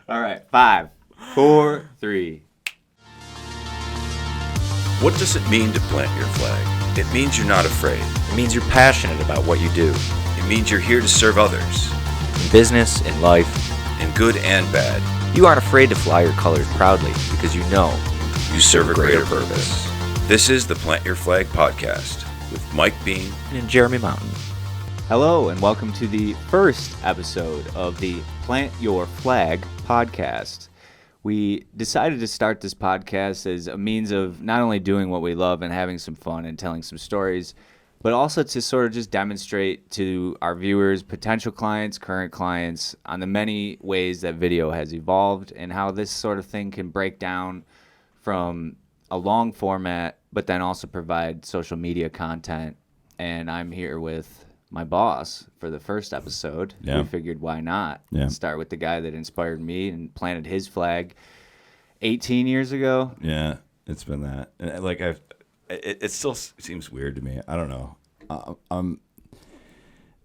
All right, 5, 4, 3. What does it mean to plant your flag? It means you're not afraid. It means you're passionate about what you do. It means you're here to serve others. In business, in life. In good and bad. You aren't afraid to fly your colors proudly because you know you serve a greater purpose. This is the Plant Your Flag podcast with Mike Bean and Jeremy Mountain. Hello, and welcome to the first episode of the Plant Your Flag podcast. We decided to start this podcast as a means of not only doing what we love and having some fun and telling some stories, but also to sort of just demonstrate to our viewers, potential clients, current clients, on the many ways that video has evolved and how this sort of thing can break down from a long format, but then also provide social media content. And I'm here with my boss for the first episode. Yeah. We figured why not start with the guy that inspired me and planted his flag 18 years ago. Yeah, it's been that. And it still seems weird to me. I don't know. I'm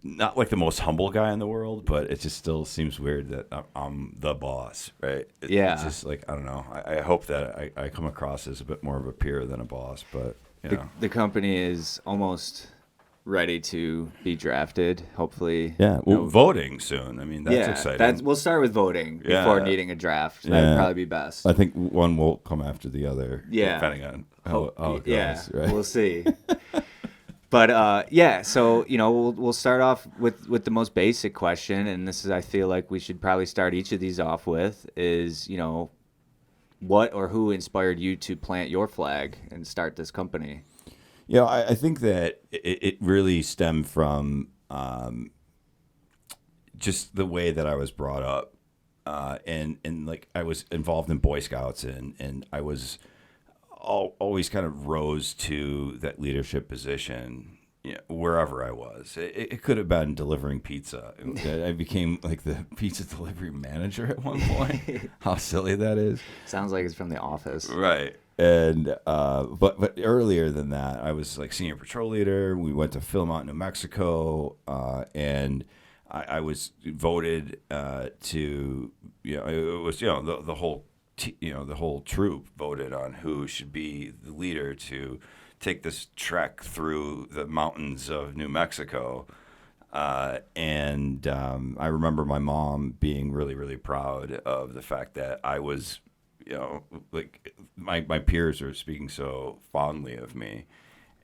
not like the most humble guy in the world, but it just still seems weird that I'm the boss, right? It's just like, I don't know. I hope that I come across as a bit more of a peer than a boss, but you know. The company is almost ready to be drafted, hopefully. Yeah, well, voting soon. I mean, that's exciting. We'll start with voting before needing a draft. That'd probably be best. I think one will come after the other, depending on how it goes. Right? We'll see. But so we'll start off with the most basic question, and this is, I feel like we should probably start each of these off with is, what or who inspired you to plant your flag and start this company? Yeah, I think that it really stemmed from just the way that I was brought up, and like I was involved in Boy Scouts, and I was always kind of rose to that leadership position, wherever I was. It could have been delivering pizza. I became like the pizza delivery manager at one point. How silly that is! Sounds like it's from The Office, right? And but earlier than that, I was like senior patrol leader. We went to film out in New Mexico, and I was voted to it was the whole the whole troop voted on who should be the leader to take this trek through the mountains of New Mexico. And I remember my mom being really, really proud of the fact that I was, like my peers are speaking so fondly of me.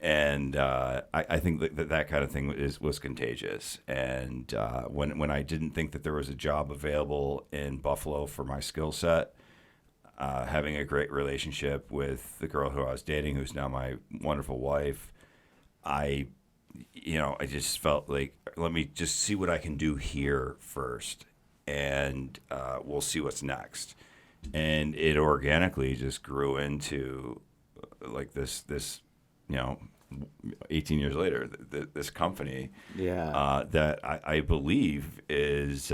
And I think that kind of thing was contagious. And when I didn't think that there was a job available in Buffalo for my skill set, having a great relationship with the girl who I was dating, who's now my wonderful wife, I just felt like, let me just see what I can do here first, and we'll see what's next. And it organically just grew into like this 18 years later, this company that I believe is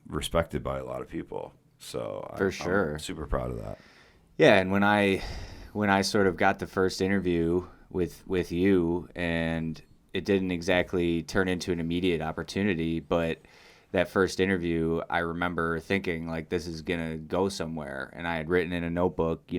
respected by a lot of people. So I'm super proud of that. Yeah, and when I sort of got the first interview with you, and it didn't exactly turn into an immediate opportunity, but that first interview, I remember thinking like, this is gonna go somewhere. And I had written in a notebook,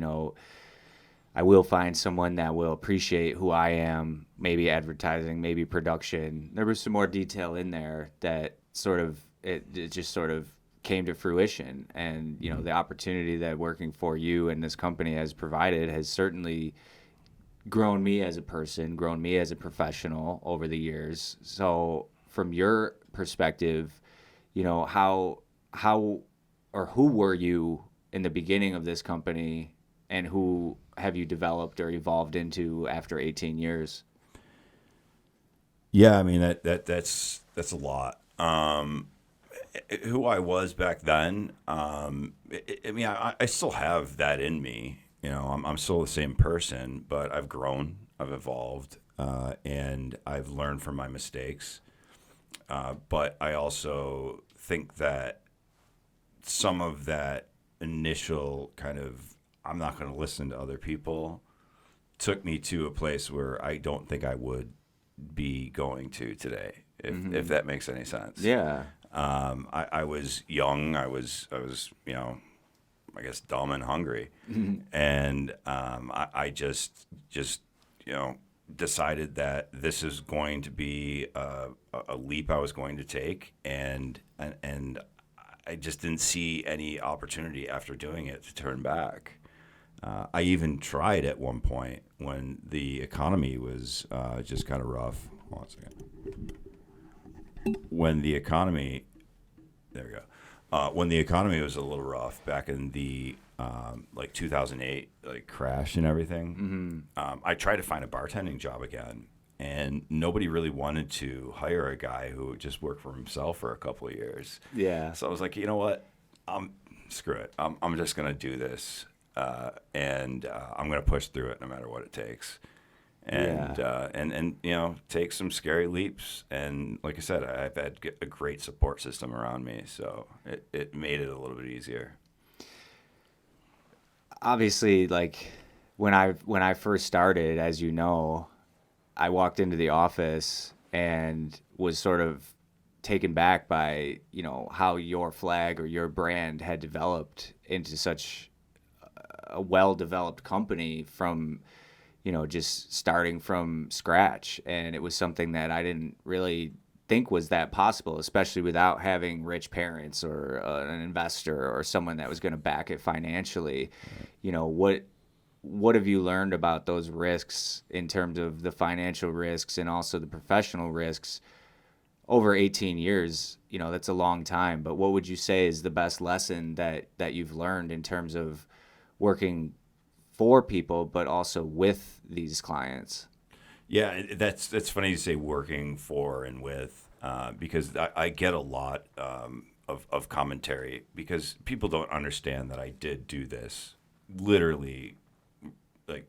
I will find someone that will appreciate who I am, maybe advertising, maybe production. There was some more detail in there that sort of it just sort of came to fruition. And the opportunity that working for you and this company has provided has certainly grown me as a person, grown me as a professional over the years. So from your perspective, how or who were you in the beginning of this company, and who have you developed or evolved into after 18 years? Yeah, I mean that's a lot. Who I was back then, I still have that in me. I'm still the same person, but I've grown, I've evolved, and I've learned from my mistakes. But I also think that some of that initial kind of, I'm not going to listen to other people, took me to a place where I don't think I would be going to today, if that makes any sense. Yeah. I was young. I was I guess dumb and hungry, and I just decided that this is going to be a leap I was going to take, and I just didn't see any opportunity after doing it to turn back. I even tried at one point when the economy was just kind of rough. Hold on a second. When the economy, there we go. When the economy was a little rough back in the like 2008 like crash and everything, I tried to find a bartending job again, and nobody really wanted to hire a guy who would just work for himself for a couple of years. Yeah. So I was like, you know what? Screw it. I'm just gonna do this, and I'm gonna push through it no matter what it takes. And and take some scary leaps. And like I said, I've had a great support system around me, so it made it a little bit easier. Obviously, like when I first started, as you know, I walked into the office and was sort of taken back by, how your flag or your brand had developed into such a well-developed company from, just starting from scratch. And it was something that I didn't really think was that possible, especially without having rich parents or an investor or someone that was going to back it financially. What have you learned about those risks in terms of the financial risks and also the professional risks over 18 years? That's a long time, but what would you say is the best lesson that you've learned in terms of working for people, but also with these clients? Yeah, that's funny you say working for and with, because I get a lot of commentary because people don't understand that I did do this literally, like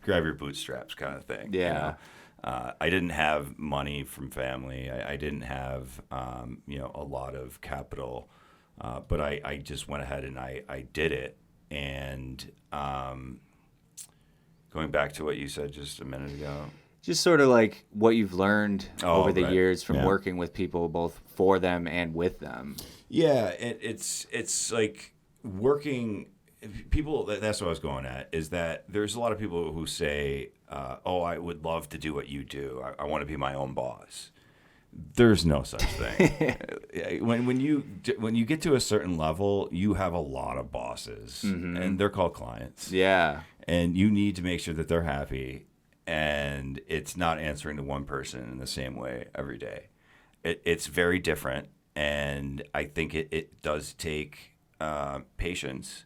grab your bootstraps kind of thing. Yeah. I didn't have money from family. I didn't have a lot of capital, but I just went ahead and I did it. And going back to what you said just a minute ago. Just sort of like what you've learned over the right. years from Yeah. working with people, both for them and with them. Yeah, it's like working. People, that's what I was going at, is that there's a lot of people who say, I would love to do what you do. I want to be my own boss. There's no such thing. when you get to a certain level, you have a lot of bosses, and they're called clients. Yeah. And you need to make sure that they're happy, and it's not answering to one person in the same way every day. It's very different, and I think it does take patience,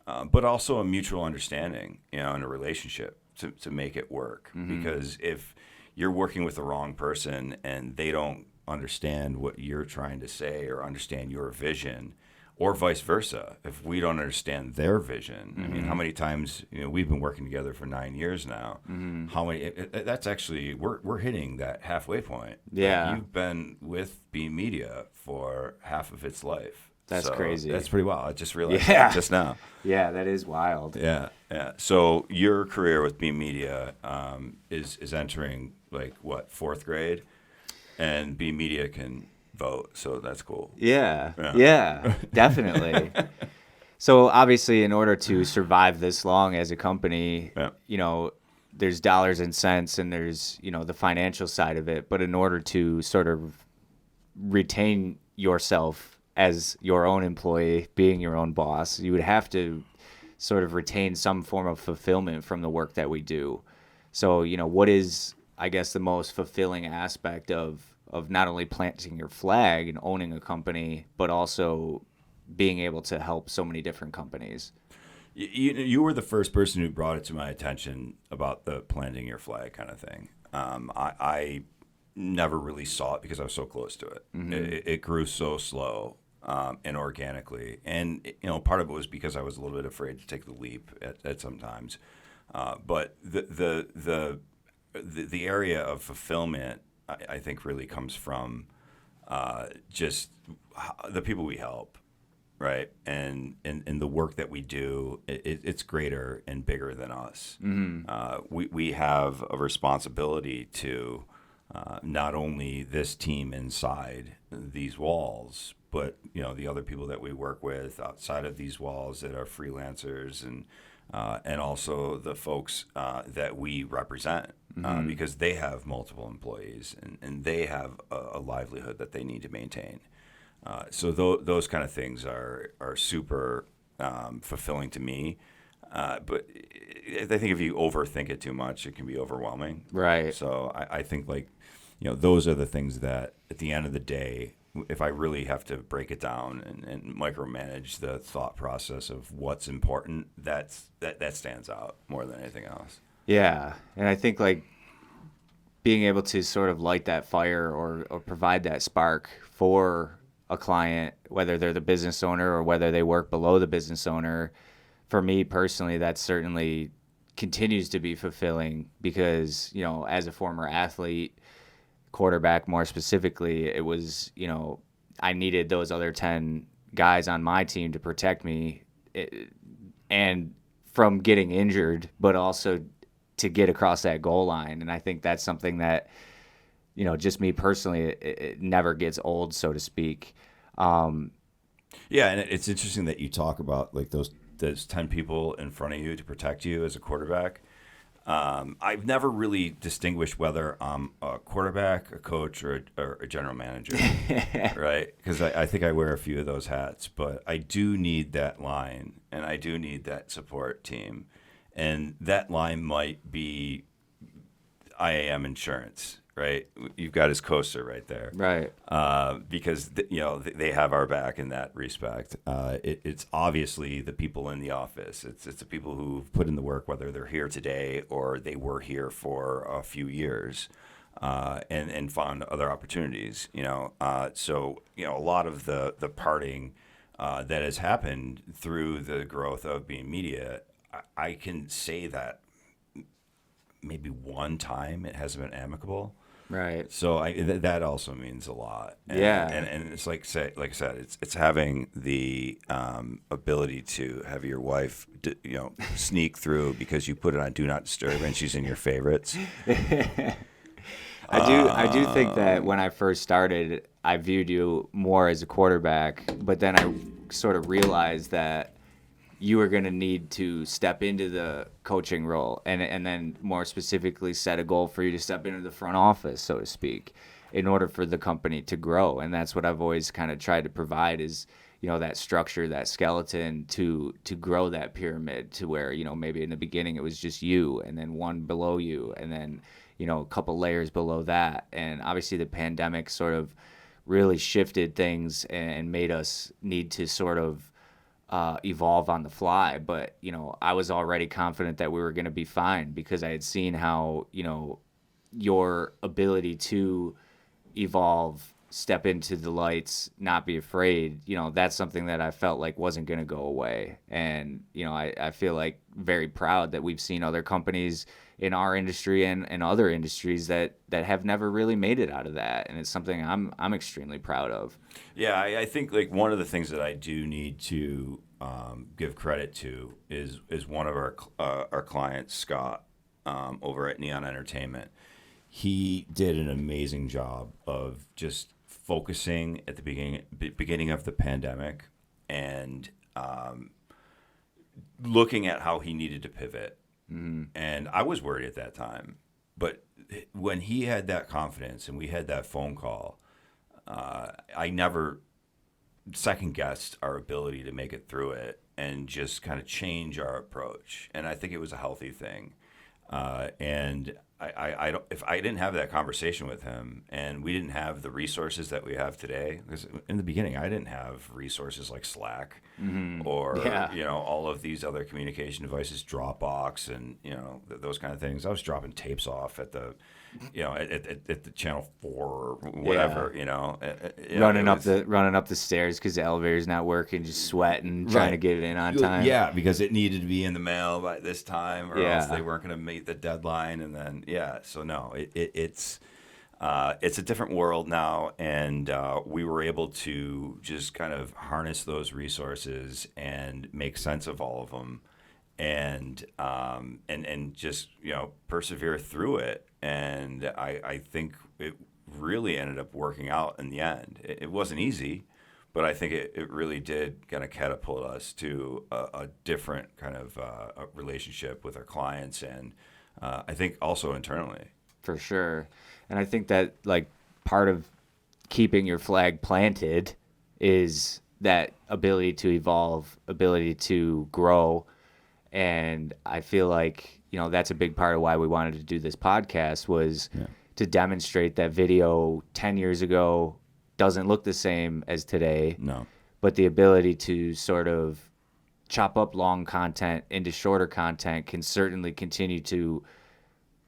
but also a mutual understanding, in a relationship to make it work. Because if you're working with the wrong person and they don't understand what you're trying to say or understand your vision, or vice versa, if we don't understand their vision. I mean, how many times, we've been working together for 9 years now. How many, that's actually, we're hitting that halfway point. Yeah. Like, you've been with Beam Media for half of its life. That's So crazy. That's pretty wild. I just realized that just now. Yeah, that is wild. Yeah. So your career with Beam Media is entering like what, 4th grade, and Beam Media can vote, so that's cool. Yeah, definitely. So obviously, in order to survive this long as a company, there's dollars and cents, and there's the financial side of it. But in order to sort of retain yourself as your own employee, being your own boss, you would have to sort of retain some form of fulfillment from the work that we do. So, what is, I guess, the most fulfilling aspect of not only planting your flag and owning a company, but also being able to help so many different companies? You were the first person who brought it to my attention about the planting your flag kind of thing. I never really saw it because I was so close to it. It grew so slow. And organically, and part of it was because I was a little bit afraid to take the leap at sometimes, but the area of fulfillment, I think, really comes from just the people we help, right? And the work that we do, it's greater and bigger than us. We have a responsibility to not only this team inside these walls, but the other people that we work with outside of these walls that are freelancers, and also the folks that we represent, because they have multiple employees and they have a livelihood that they need to maintain. So those kind of things are super fulfilling to me. But I think if you overthink it too much, it can be overwhelming. Right. So I think those are the things that at the end of the day, if I really have to break it down and micromanage the thought process of what's important, that stands out more than anything else. Yeah. And I think being able to sort of light that fire or provide that spark for a client, whether they're the business owner or whether they work below the business owner, for me personally, that certainly continues to be fulfilling because, as a former athlete, quarterback more specifically, it was, I needed those other 10 guys on my team to protect me and from getting injured, but also to get across that goal line. And I think that's something that, just me personally, it never gets old, so to speak. Yeah, and it's interesting that you talk about those 10 people in front of you to protect you as a quarterback. I've never really distinguished whether I'm a quarterback, a coach, or a general manager, right? Because I think I wear a few of those hats, but I do need that line, and I do need that support team. And that line might be IAM Insurance, right? You've got his coaster right there. Right. Because, they have our back in that respect. It's obviously the people in the office. It's the people who've put in the work, whether they're here today or they were here for a few years, and found other opportunities, So, a lot of the parting that has happened through the growth of Being Media, I can say that maybe one time it hasn't been amicable. Right. So that also means a lot. And, Yeah. And it's like I said, it's having the ability to have your wife, sneak through because you put it on Do Not Disturb and she's in your favorites. I do think that when I first started, I viewed you more as a quarterback, but then I sort of realized that you were going to need to step into the coaching role and then more specifically set a goal for you to step into the front office, so to speak, in order for the company to grow. And that's what I've always kind of tried to provide is, that structure, that skeleton to grow that pyramid to where, maybe in the beginning it was just you and then one below you and then, a couple layers below that. And obviously the pandemic sort of really shifted things and made us need to sort of evolve on the fly, but I was already confident that we were going to be fine because I had seen how your ability to evolve, step into the lights, not be afraid, that's something that I felt like wasn't going to go away. And I feel like very proud that we've seen other companies in our industry and other industries that have never really made it out of that, and it's something I'm extremely proud of. Yeah, I think one of the things that I do need to give credit to is one of our clients, Scott, over at Neon Entertainment. He did an amazing job of just focusing at the beginning of the pandemic and looking at how he needed to pivot. Mm-hmm. And I was worried at that time, but when he had that confidence and we had that phone call, I never second guessed our ability to make it through it and just kind of change our approach. And I think it was a healthy thing. And I don't, if I didn't have that conversation with him and we didn't have the resources that we have today, because in the beginning I didn't have resources like Slack or all of these other communication devices, Dropbox, and those kind of things. I was dropping tapes off at the at the channel 4 or whatever. Running up the stairs because the elevator's not working, just sweating, trying to get it in on time. Yeah, because it needed to be in the mail by this time, or else they weren't going to meet the deadline. And then so no, it's a different world now, and we were able to just kind of harness those resources and make sense of all of them, and just persevere through it. And I think it really ended up working out in the end. It wasn't easy, but I think it really did kind of catapult us to a different kind of a relationship with our clients, and I think also internally. For sure. And I think that like part of keeping your flag planted is that ability to evolve, ability to grow. And I feel like, that's a big part of why we wanted to do this podcast was to demonstrate that video 10 years ago doesn't look the same as today. No. But the ability to sort of chop up long content into shorter content can certainly continue to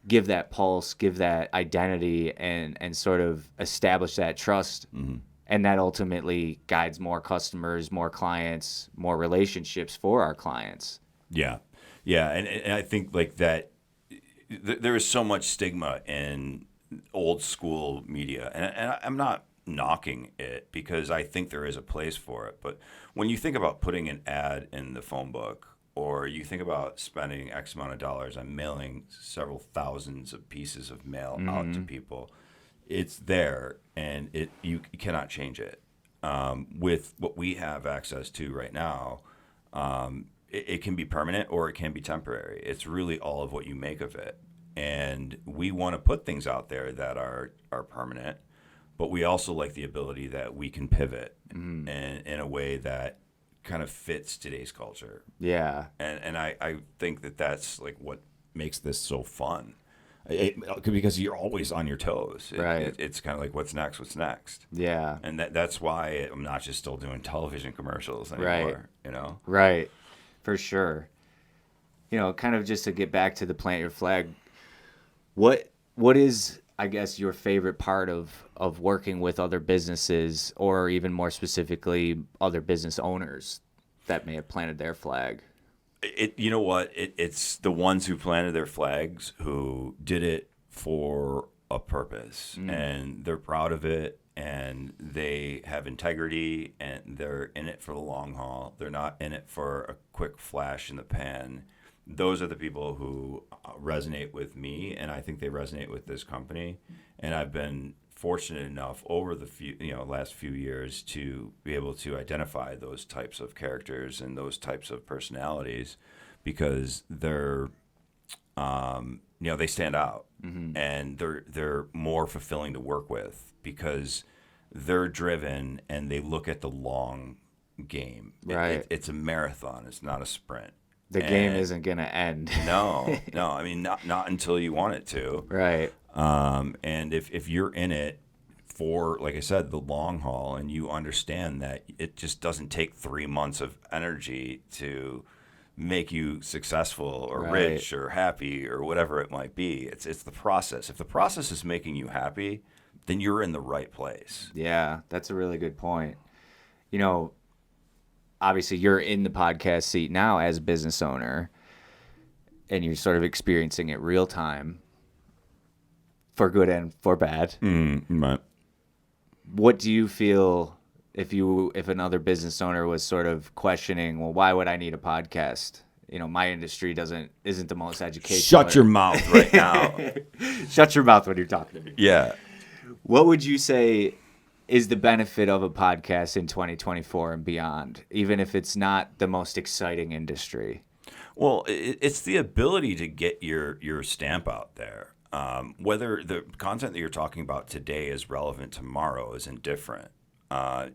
give that pulse, give that identity, and sort of establish that trust. Mm-hmm. And that ultimately guides more customers, more clients, more relationships for our clients. Yeah. Yeah. And I think like that there is so much stigma in old school media. And I'm not knocking it because I think there is a place for it. But when you think about putting an ad in the phone book, or you think about spending X amount of dollars on mailing several thousands of pieces of mail out to people, it's there, and you cannot change it. With what we have access to right now, it can be permanent or it can be temporary. It's really all of what you make of it. And we want to put things out there that are permanent, but we also like the ability that we can pivot in a way that kind of fits today's culture. Yeah. And I think that's like what makes this so fun. Because you're always on your toes. Right. It's kind of like what's next. Yeah. And that's why I'm not just still doing television commercials anymore. Right. Right. For sure. Kind of just to get back to the plant your flag, what is, I guess, your favorite part of working with other businesses, or even more specifically, other business owners that may have planted their flag? You know what? It's the ones who planted their flags who did it for a purpose, and they're proud of it, and they have integrity, and they're in it for the long haul. They're not in it for a quick flash in the pan. Those are the people who resonate with me, and I think they resonate with this company. And I've been fortunate enough over the last few years to be able to identify those types of characters and those types of personalities, because they're they stand out, and they're more fulfilling to work with because they're driven and they look at the long game. Right. It's a marathon. It's not a sprint. The game isn't going to end. No. I mean, not until you want it to. Right. And if you're in it for, like I said, the long haul, and you understand that it just doesn't take 3 months of energy to make you successful or rich or happy or whatever it might be. It's the process. If the process is making you happy, then you're in the right place. Yeah, that's a really good point. Obviously you're in the podcast seat now as a business owner, and you're sort of experiencing it real time, for good and for bad. Right. What do you feel if another business owner was sort of questioning, well, why would I need a podcast? My industry isn't the most educational. Shut your mouth right now. Shut your mouth when you're talking to me. Yeah. What would you say is the benefit of a podcast in 2024 and beyond, even if it's not the most exciting industry? Well, it's the ability to get your stamp out there. Whether the content that you're talking about today is relevant tomorrow is indifferent.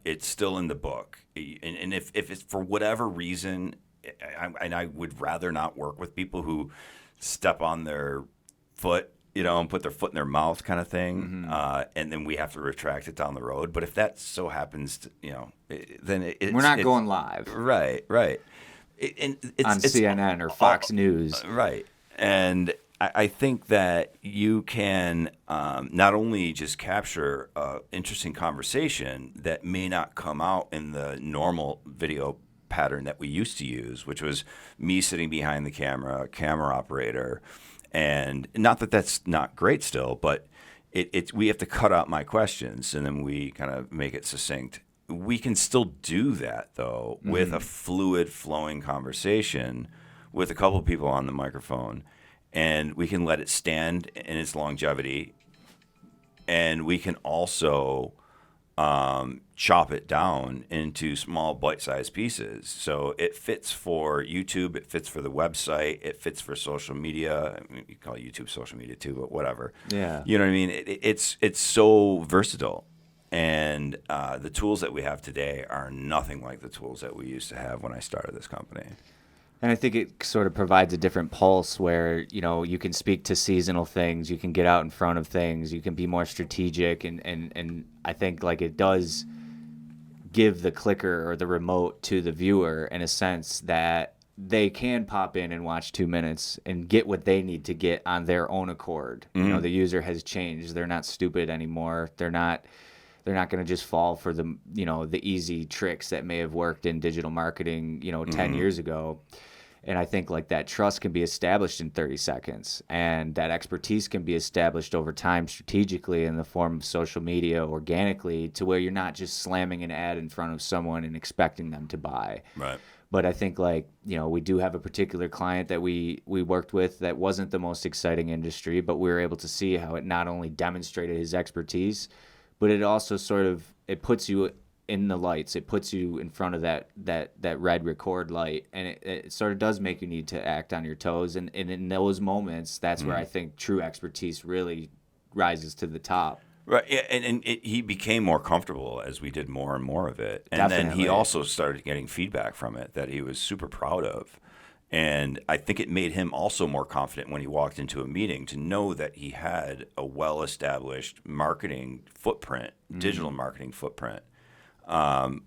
It's still in the book. And if it's for whatever reason, I would rather not work with people who step on their foot, and put their foot in their mouth kind of thing. And then we have to retract it down the road. But if that so happens to, then we're not going live. Right. It's on CNN or Fox News. Right. And I think that you can not only just capture an interesting conversation that may not come out in the normal video pattern that we used to use, which was me sitting behind the camera operator. And not that that's not great still, but we have to cut out my questions, and then we kind of make it succinct. We can still do that, though, with a fluid, flowing conversation with a couple of people on the microphone, and we can let it stand in its longevity and we can also chop it down into small bite-sized pieces. So it fits for YouTube, it fits for the website, it fits for social media. I mean, you call YouTube social media too, but whatever. Yeah. You know what I mean? It's so versatile. And the tools that we have today are nothing like the tools that we used to have when I started this company. And I think it sort of provides a different pulse where, you can speak to seasonal things, you can get out in front of things, you can be more strategic. And I think like it does give the clicker or the remote to the viewer in a sense that they can pop in and watch 2 minutes and get what they need to get on their own accord. The user has changed. They're not stupid anymore. They're not going to just fall for the easy tricks that may have worked in digital marketing, 10 years ago. And I think like that trust can be established in 30 seconds, and that expertise can be established over time strategically in the form of social media organically, to where you're not just slamming an ad in front of someone and expecting them to buy. Right. But I think like, we do have a particular client that we worked with that wasn't the most exciting industry, but we were able to see how it not only demonstrated his expertise, but it also it puts you in the lights. It puts you in front of that red record light, and it sort of does make you need to act on your toes. And in those moments, that's where I think true expertise really rises to the top. Right, yeah, and he became more comfortable as we did more and more of it. And then Definitely. he also started getting feedback from it that he was super proud of. And I think it made him also more confident when he walked into a meeting to know that he had a well-established marketing footprint, digital marketing footprint.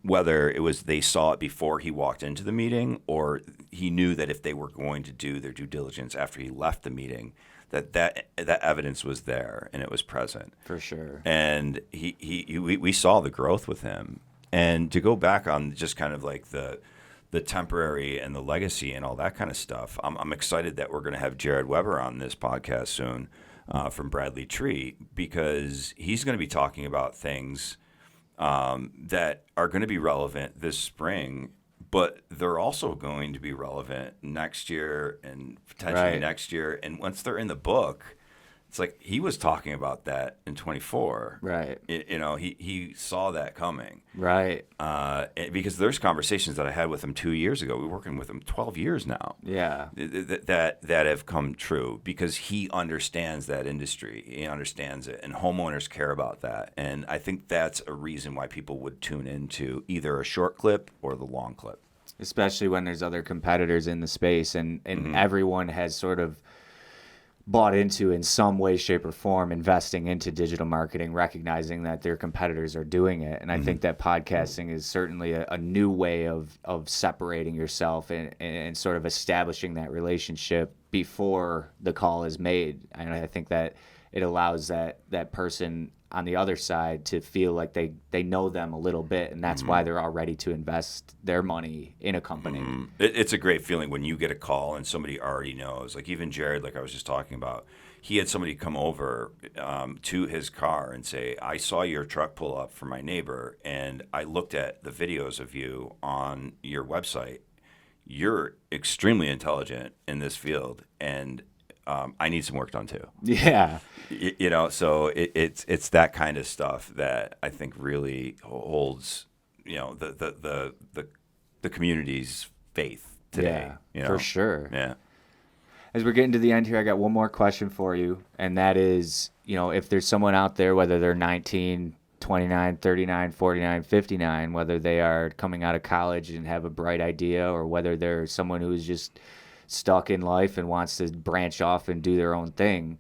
Whether it was they saw it before he walked into the meeting, or he knew that if they were going to do their due diligence after he left the meeting, that evidence was there and it was present. For sure. And we saw the growth with him. And to go back on just kind of like the temporary and the legacy and all that kind of stuff, I'm excited that we're going to have Jared Weber on this podcast soon from Bradley Tree, because he's going to be talking about things that are going to be relevant this spring, but they're also going to be relevant next year and potentially next year. And once they're in the book, it's like he was talking about that in 24. Right. He saw that coming. Right. Because there's conversations that I had with him 2 years ago. We're working with him 12 years now. Yeah. That have come true because he understands that industry. He understands it, and homeowners care about that. And I think that's a reason why people would tune into either a short clip or the long clip. Especially when there's other competitors in the space, and everyone has sort of bought into in some way, shape, or form investing into digital marketing, recognizing that their competitors are doing it. And I think that podcasting is certainly a new way of separating yourself and sort of establishing that relationship before the call is made. And I think that it allows that person on the other side to feel like they know them a little bit, and that's why they're all ready to invest their money in a company. It's a great feeling when you get a call and somebody already knows. Like even Jared, like I was just talking about, he had somebody come over to his car and say, I saw your truck pull up for my neighbor, and I looked at the videos of you on your website. You're extremely intelligent in this field, and I need some work done too. Yeah. So it's that kind of stuff that I think really holds, the community's faith today. Yeah, for sure. Yeah. As we're getting to the end here, I got one more question for you, and that is, if there's someone out there, whether they're 19, 29, 39, 49, 59, whether they are coming out of college and have a bright idea, or whether they're someone who's just stuck in life and wants to branch off and do their own thing,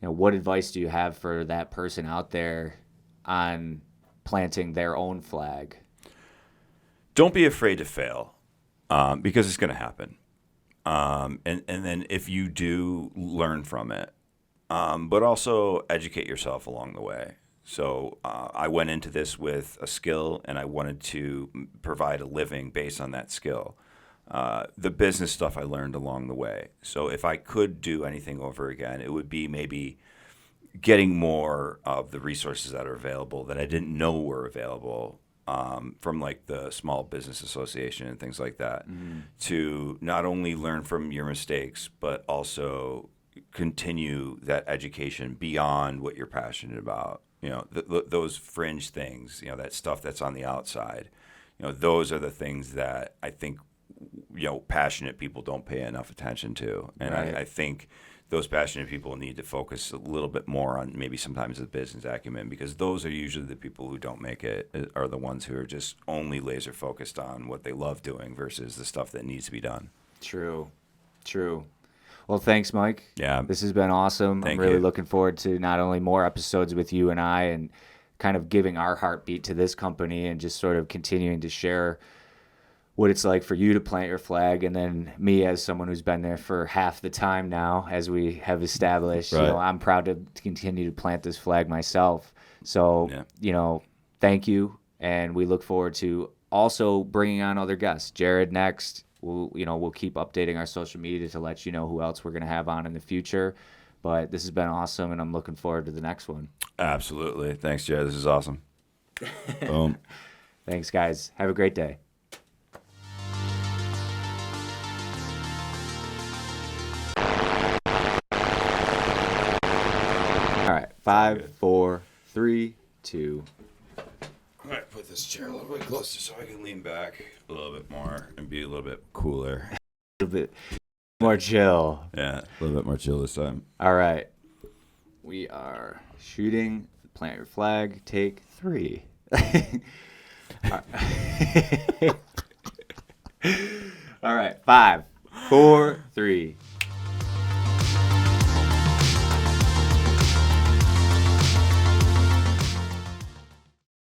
what advice do you have for that person out there on planting their own flag? Don't be afraid to fail, because it's going to happen. And then if you do, learn from it, but also educate yourself along the way. So I went into this with a skill, and I wanted to provide a living based on that skill. The business stuff I learned along the way. So if I could do anything over again, it would be maybe getting more of the resources that are available that I didn't know were available, from like the Small Business Association and things like that, to not only learn from your mistakes, but also continue that education beyond what you're passionate about. those fringe things, that stuff that's on the outside, those are the things that I think, passionate people don't pay enough attention to. And Right. I think those passionate people need to focus a little bit more on maybe sometimes the business acumen, because those are usually the people who don't make it, are the ones who are just only laser focused on what they love doing versus the stuff that needs to be done. True. Well, thanks, Mike. Yeah. This has been awesome. Thank I'm really you. looking forward to not only more episodes with you and I, and kind of giving our heartbeat to this company, and just sort of continuing to share what it's like for you to plant your flag, and then me as someone who's been there for half the time now, as we have established. Right. I'm proud to continue to plant this flag myself. So, Yeah. Thank you, and we look forward to also bringing on other guests. Jared next. We'll keep updating our social media to let you know who else we're going to have on in the future. But this has been awesome, and I'm looking forward to the next one. Absolutely. Thanks, Jay. This is awesome. Boom. Thanks, guys. Have a great day. All right. 5, 4, 3, 2. I might put this chair a little bit closer so I can lean back a little bit more and be a little bit cooler. A little bit more chill. Yeah, a little bit more chill this time. All right. We are shooting. Plant your flag. Take 3. All right. 5, 4, 3,